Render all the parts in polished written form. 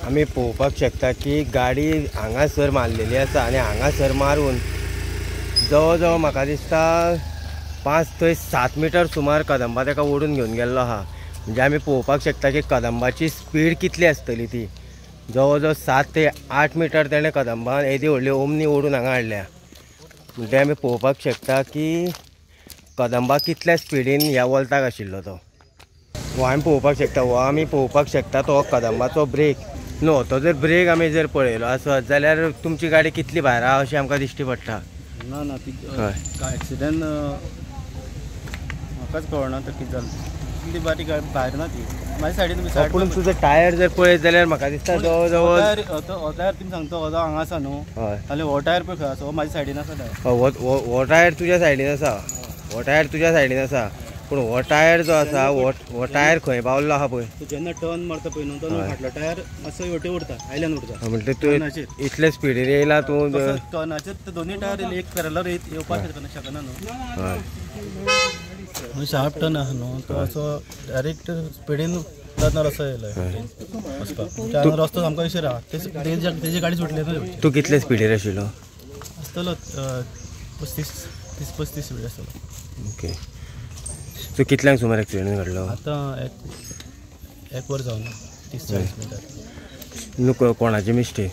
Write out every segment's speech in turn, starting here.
आमी पळोवपाक शकता की गाडी हांगासर मारलेली आसा आनी हांगासर मारून जवळ जवळ म्हाका दिसता 5 ते 7 मिटर सुमार कदंबा ताका ओडून घेवन गेल्लो आहा। म्हणजे आमी पळोवपाक शकता की कदंबाची स्पीड कितली आसतली ती। जवळ जवळ 7 ते 8 मिटर तेणें कदंबान येदी व्हडली ओमनी ओडून हांगा हाडल्या। म्हणजे आमी पळोवपाक शकता की कदंबा कितल्या स्पिडीन ह्या वॉल्ताक आशिल्लो तो। हो आमी पळोवपाक शकता, हो आमी पळोवपाक शकता तो कदंबाचो ब्रेक न्हू। तो जर ब्रेक आमी जर पळयलो आसत जाल्यार तुमची गाडी कितली भायर आहा अशें आमकां दिश्टी पडटा। ना ना ती एक्सिडेंट म्हाकाच कळना तो कितें जालें, इतली बारीक भायर ना ती म्हाज्या सायडीन सायड। पूण तुजो टायर जर पळयत जाल्यार म्हाका दिसता जवळ जवळ हो टायर तुमी सांगता हो हांगा आसा न्हू, हय जाल्यार हो टायर पळय खंय आसा, हो म्हाज्या सायडीन आसा टायर। हो टायर तुज्या सायडीन आसा, हो टायर तुज्या सायडीन आसा, पूण हो टायर जो आसा हो टायर खंय पावल्लो आहा पळय। जेन्ना टर्न मारता पळय न्हू, तो फाटलो टायर मातसो हेवटे उरता, आयल्यान उरता। म्हणजे तूं इतले स्पिडीन येयला तूं टर्नाचेर ते दोनूय टायर एक पॅरलर येवपाक शकना न्हू। हय शार्प टर्न आहा न्हू, तो असो डायरेक्ट स्पिडीन टर्नर असो येयलो वचपाक। रस्तो सामको इशेर आहा, तेजी गाडी सुटली न्हू। तूं कितले स्पिडीर आशिल्लो? आसतलो 30-35 स्पीड आसतलो। ओके, सो कितल्यांक सुमार एक्सिडेंट घडलो? आतां एक वर जावन 30-40 मिनटां। न्हू कोणाची मिस्टेक?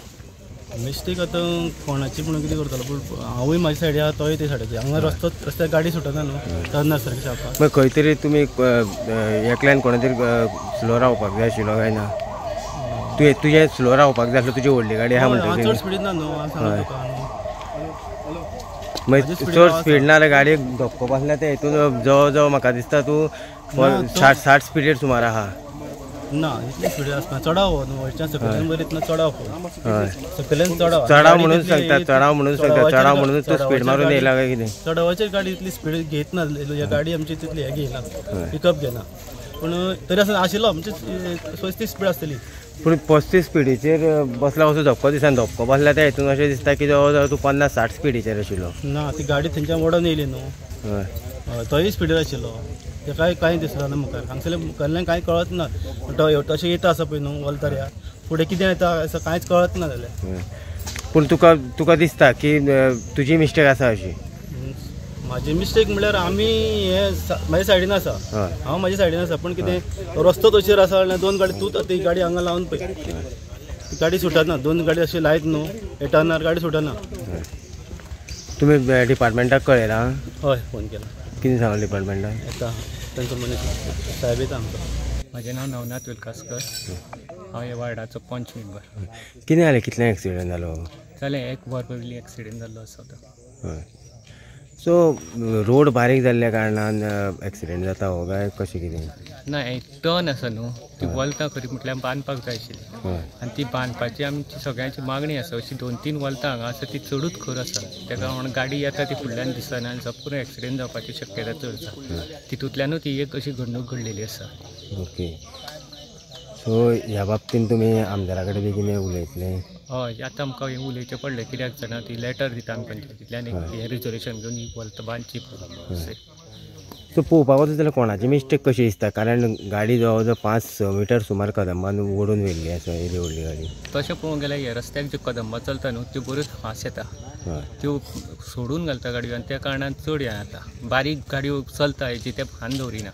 मिस्टेक आतां कोणाची पूण कितें करतलो, पूण हांवूय म्हाज्या सायडीन आहा तोय ते सायडीचे। हांगा रस्त्यार गाडी सुटना न्हू, टर्नर सारकी सावकाश। मागीर खंय तरी तुमी एकल्यान कोणा तरी स्लो रावपाक जाय आशिल्लो काय ना? तुजें स्लो रावपाक जाय आसलो, तुजी व्हडली गाडी आहा म्हणटा चड स्पिडीन ना न्हू, हांव सांगता तुका। मागीर चड स्पीड ना जाल्यार गाडयेक धक्को बसल्या ते हितून जवळ जवळ म्हाका दिसता तूं 60 स्पिडीर सुमार आहा। ना इतली स्पिडीर आसना, चडाव न्हू, वयच्यान सकयल्यान बरी इतना चडाव सकयल्यान चडाव म्हणून सांगता, चडाव म्हणून सांगता, चडाव म्हणून तूं स्पीड मारून येयला काय कितें? चडावाचेर गाडी इतली स्पीड घेयत ना, ह्या गाडी आमची तितली हे घेयना, पिकअप घेना, पूण तरी आसतना आशिल्लो म्हणजे 35 स्पीड आसतली। पूण 35 स्पिडीचेर बसला असो धक्को दिसान, धक्को बसला त्या हितून अशें दिसता की जवळ जवळ तूं 50-60 स्पिडीचेर आशिल्लो। ना ती गाडी थंयच्यान ओडून येयली न्हू, हय तोय स्पिडीर आशिल्लो, ते कांय दिसना ना म्हाका। हांगसरल्या कडल्यान कांय कळत ना, तशें येता आसा पळय न्हू वलतऱ्या फुडें कितें येता असं कांयच कळत ना जाल्यार। पूण तुका दिसता की तुजी मिस्टेक आसा अशी? म्हाजी मिस्टेक म्हणल्यार आमी हे म्हाज्या सायडीन आसा, हांव म्हाज्या सायडीन आसा, पूण कितें रस्तो तशेर आसा जाल्यार दोन गाडी तूं ती गाडी हांगा लावन पळय, ती गाडी सुटना, दोन गाडी अशी लायत न्हू, हे टर्नार गाडी सुटना। तुमी डिपार्टमेंटाक कळयला? हय फोन केला। कितें सांगलें डिपार्टमेंटान? येता तांचो मनीस साहेब येता आमकां। म्हाजें नांव नवनाथ विलकासकर, हांव ह्या वार्डाचो पंच मेंबर। कितें जालें, कितल्यांक एक्सिडेंट जालो? जालें 1 वर पयलीं एक्सिडेंट जाल्लो आसा तो। हय, सो रोड बारीक जाल्ल्या कारणान एक्सिडेंट जाता हो काय कशें कितें? ना एक टर्न आसा न्हू, ती वलतां खरी म्हटल्यार बांदपाक जाय आशिल्ली, आनी ती बांदपाची आमची सगळ्यांची मागणी आसा। अशी 2-3 वलतां हांगा आसा ती चडूच खर आसा, तेका लागून गाडी येता ती फुडल्यान दिसना आनी झपकून एक्सिडेंट जावपाची शक्यता चड आसा। तितूंतल्यानूच ही एक अशी घडणूक घडलेली आसा। ओके, सो ह्या बाबतीन तुमी आमदारा कडेन बेगीन उलयतले? हय, आतां आमकां हें उलयचें पडलें, कित्याक जाणा ती लेटर दिता आमी पंचायतींतल्यान हें रिजोल्युशन घेवन ही वलतां बांदची। सो पळोवपाक वचत जाल्यार कोणाची मिस्टेक कशी दिसता? कारण गाडी जवळ जवळ 5-6 मिटर सुमार कदंबान ओडून व्हेल्ली आसा, येदी व्हडली गाडी। तशें पळोवंक गेल्यार ह्या रस्त्याक ज्यो कदंबा चलता न्हू त्यो बऱ्योच फास्ट येता, त्यो सोडून घालता गाडयो, आनी त्या कारणान चड हें जाता। बारीक गाडयो चलता हेजी ते भान दवरिना,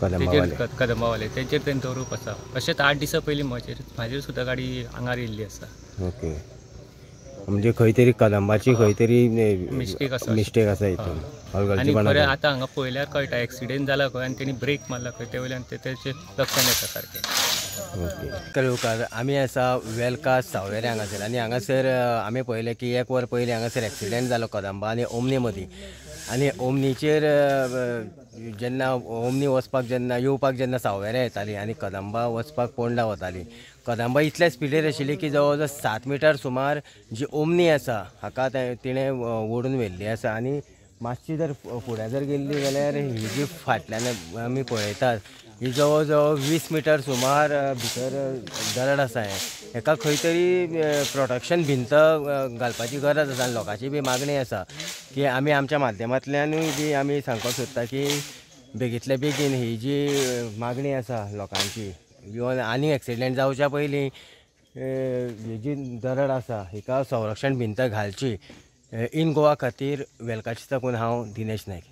कदंबावाले तेजेर तें दवरूप आसा। अशेंच 8 दिसां पयलीं म्हाजेर सुद्दां गाडी आंगार येयल्ली आसा। ओके, म्हणजे खंय तरी कदंबाची खंय तरी मिस्टेक आसा हितून हलगर्जीपणा। खरें आतां हांगा पळयल्यार कळटा एक्सिडेंट जाला खंय आनी तेणी ब्रेक मारला खंय, ते वयल्यान तेचें लक्षण येता सारकें। ओके, लोकांक आमी आसा वेलकास सावयवेरें हांगासर, आनी हांगासर आमी पळयलें की 1 वर पयलीं हांगासर एक्सिडेंट जालो कदंबा आनी ओमनी मदीं, आनी ओमनीचेर जेन्ना ओमनी वचपाक जेन्ना सावयवेरें येताली आनी कदंबा वचपाक पोंडा वताली, कदंबा इतल्या स्पिडीर आशिल्ली की जवळ जवळ 7 मिटर सुमार जी ओमनी आसा हाका तिणें ओडून व्हेल्ली आसा। आनी मातशी जर फुडें जर गेल्ली जाल्यार ही जी फाटल्यान आमी पळयतात ही जवळ जवळ 20 मिटर सुमार भितर दरड आसा। हेका खंय तरी प्रोटेक्शन भिंत घालपाची गरज आसा, आनी लोकांची बी मागणी आसा की आमी आमच्या माध्यमांतल्यानूय बी आमी सांगपाक सोदता की बेगींतल्या बेगीन ही जी मागणी आसा लोकांची, इवन आनी एक्सिडेंट जावच्या पयलीं ही जी दरड आसा हिका संरक्षण भिंत घालची इन गोवा खातीर वेल्काची साकून हांव दिनेश नायक.